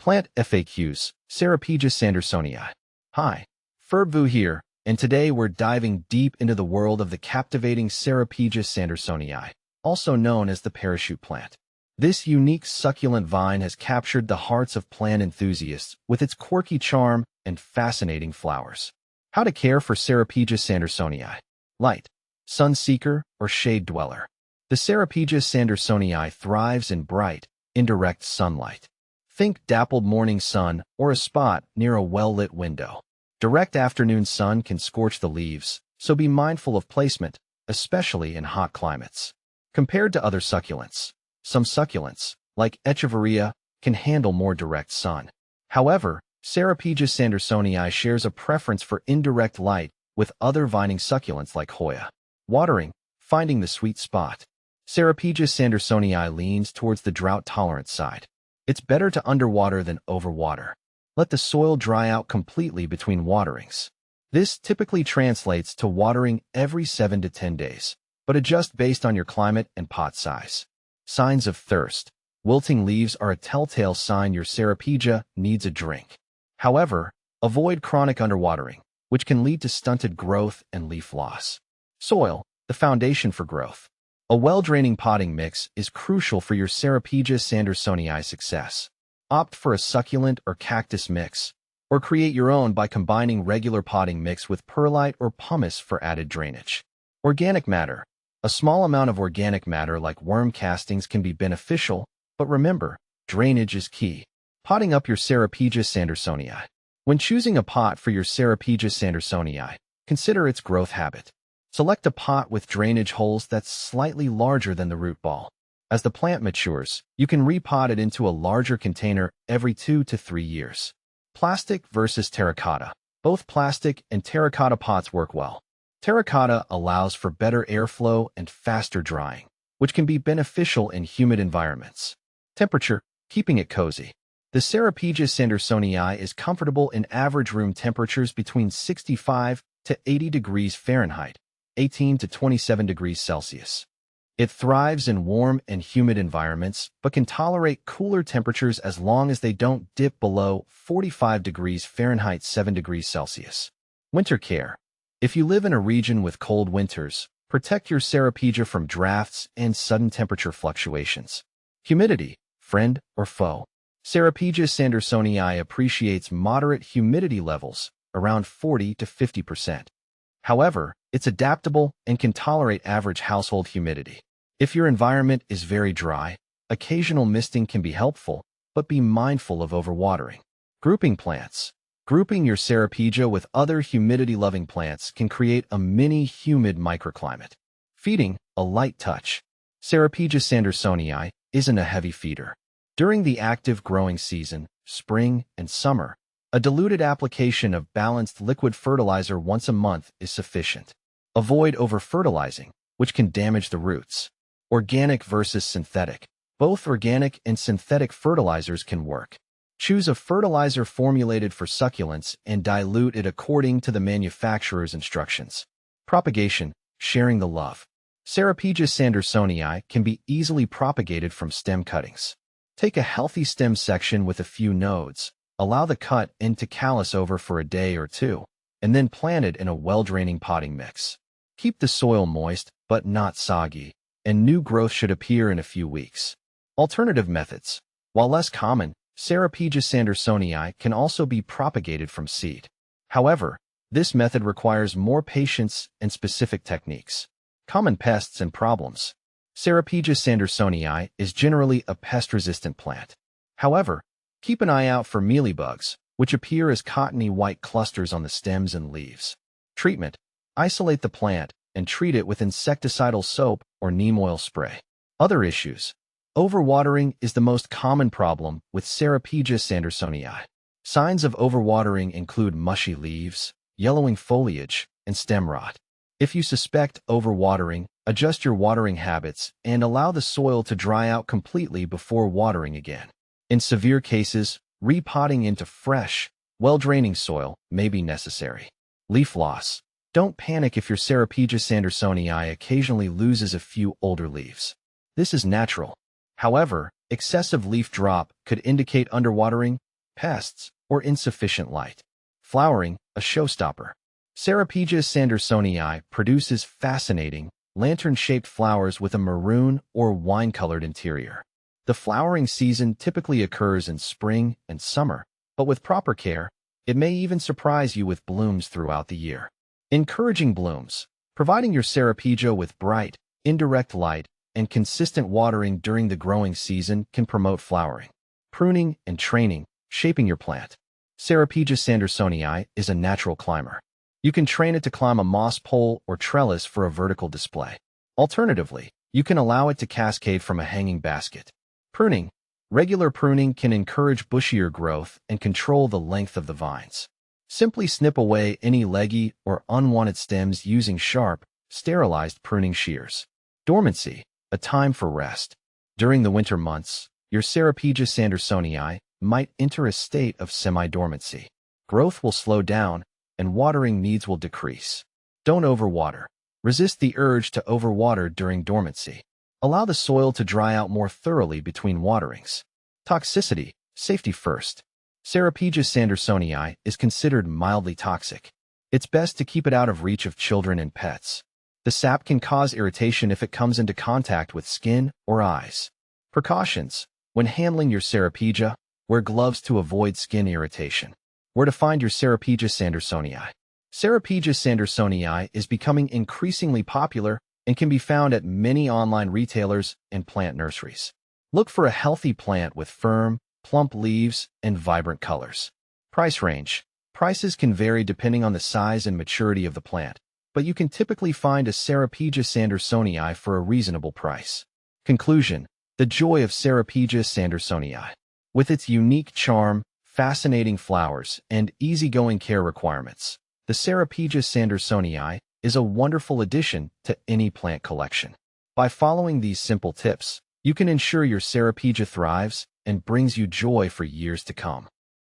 Plant FAQs, Ceropegia Sandersonii. Hi, Ferbu here, and today we're diving deep into the world of the captivating Ceropegia Sandersonii, also known as the parachute plant. This unique succulent vine has captured the hearts of plant enthusiasts with its quirky charm and fascinating flowers. How to care for Ceropegia Sandersonii. Light, sun seeker, or shade dweller. The Ceropegia Sandersonii thrives in bright, indirect sunlight. Think dappled morning sun or a spot near a well-lit window. Direct afternoon sun can scorch the leaves, so be mindful of placement, especially in hot climates. Compared to other succulents, some succulents, like Echeveria, can handle more direct sun. However, Ceropegia Sandersonii shares a preference for indirect light with other vining succulents like Hoya. Watering, finding the sweet spot. Ceropegia Sandersonii leans towards the drought-tolerant side. It's better to underwater than overwater. Let the soil dry out completely between waterings. This typically translates to watering every 7 to 10 days, but adjust based on your climate and pot size. Signs of thirst. Wilting leaves are a telltale sign your Ceropegia needs a drink. However, avoid chronic underwatering, which can lead to stunted growth and leaf loss. Soil, the foundation for growth. A well-draining potting mix is crucial for your Ceropegia Sandersonii success. Opt for a succulent or cactus mix, or create your own by combining regular potting mix with perlite or pumice for added drainage. Organic matter. A small amount of organic matter like worm castings can be beneficial, but remember, drainage is key. Potting up your Ceropegia Sandersonii. When choosing a pot for your Ceropegia Sandersonii, consider its growth habit. Select a pot with drainage holes that's slightly larger than the root ball. As the plant matures, you can repot it into a larger container every 2 to 3 years. Plastic versus terracotta. Both plastic and terracotta pots work well. Terracotta allows for better airflow and faster drying, which can be beneficial in humid environments. Temperature, keeping it cozy. The Ceropegia Sandersonii is comfortable in average room temperatures between 65 to 80 degrees Fahrenheit, 18 to 27 degrees Celsius. It thrives in warm and humid environments, but can tolerate cooler temperatures as long as they don't dip below 45 degrees Fahrenheit, 7 degrees Celsius. Winter care. If you live in a region with cold winters, protect your Ceropegia from drafts and sudden temperature fluctuations. Humidity, friend or foe. Ceropegia Sandersonii appreciates moderate humidity levels, around 40 to 50%. However, it's adaptable and can tolerate average household humidity. If your environment is very dry, occasional misting can be helpful, but be mindful of overwatering. Grouping plants. Grouping your Ceropegia with other humidity-loving plants can create a mini-humid microclimate. Feeding, a light touch. Ceropegia Sandersonii isn't a heavy feeder. During the active growing season, spring and summer, a diluted application of balanced liquid fertilizer once a month is sufficient. Avoid over-fertilizing, which can damage the roots. Organic versus synthetic. Both organic and synthetic fertilizers can work. Choose a fertilizer formulated for succulents and dilute it according to the manufacturer's instructions. Propagation, sharing the love. Ceropegia Sandersonii can be easily propagated from stem cuttings. Take a healthy stem section with a few nodes. Allow the cut end to callus over for a day or two, and then plant it in a well-draining potting mix. Keep the soil moist, but not soggy, and new growth should appear in a few weeks. Alternative methods. While less common, Ceropegia Sandersonii can also be propagated from seed. However, this method requires more patience and specific techniques. Common pests and problems. Ceropegia Sandersonii is generally a pest-resistant plant. However, keep an eye out for mealybugs, which appear as cottony white clusters on the stems and leaves. Treatment. Isolate the plant and treat it with insecticidal soap or neem oil spray. Other issues. Overwatering is the most common problem with Ceropegia Sandersonii. Signs of overwatering include mushy leaves, yellowing foliage, and stem rot. If you suspect overwatering, adjust your watering habits and allow the soil to dry out completely before watering again. In severe cases, repotting into fresh, well-draining soil may be necessary. Leaf loss. Don't panic if your Ceropegia Sandersonii occasionally loses a few older leaves. This is natural. However, excessive leaf drop could indicate underwatering, pests, or insufficient light. Flowering, a showstopper. Ceropegia sandersonii produces fascinating, lantern-shaped flowers with a maroon or wine-colored interior. The flowering season typically occurs in spring and summer, but with proper care, it may even surprise you with blooms throughout the year. Encouraging blooms. Providing your Ceropegia with bright, indirect light and consistent watering during the growing season can promote flowering. Pruning and training, shaping your plant. Ceropegia sandersonii is a natural climber. You can train it to climb a moss pole or trellis for a vertical display. Alternatively, you can allow it to cascade from a hanging basket. Pruning. Regular pruning can encourage bushier growth and control the length of the vines. Simply snip away any leggy or unwanted stems using sharp, sterilized pruning shears. Dormancy, a time for rest. During the winter months, your Ceropegia sandersonii might enter a state of semi-dormancy. Growth will slow down, and watering needs will decrease. Don't overwater. Resist the urge to overwater during dormancy. Allow the soil to dry out more thoroughly between waterings. Toxicity, safety first. Ceropegia sandersonii is considered mildly toxic. It's best to keep it out of reach of children and pets. The sap can cause irritation if it comes into contact with skin or eyes. Precautions. When handling your Ceropegia, wear gloves to avoid skin irritation. Where to find your Ceropegia sandersonii. Ceropegia sandersonii is becoming increasingly popular and can be found at many online retailers and plant nurseries. Look for a healthy plant with firm, plump leaves and vibrant colors. Price range. Prices can vary depending on the size and maturity of the plant, but you can typically find a Ceropegia sandersonii for a reasonable price. Conclusion. The joy of Ceropegia sandersonii. With its unique charm, fascinating flowers, and easygoing care requirements, the Ceropegia sandersonii is a wonderful addition to any plant collection. By following these simple tips, you can ensure your Ceropegia thrives and brings you joy for years to come.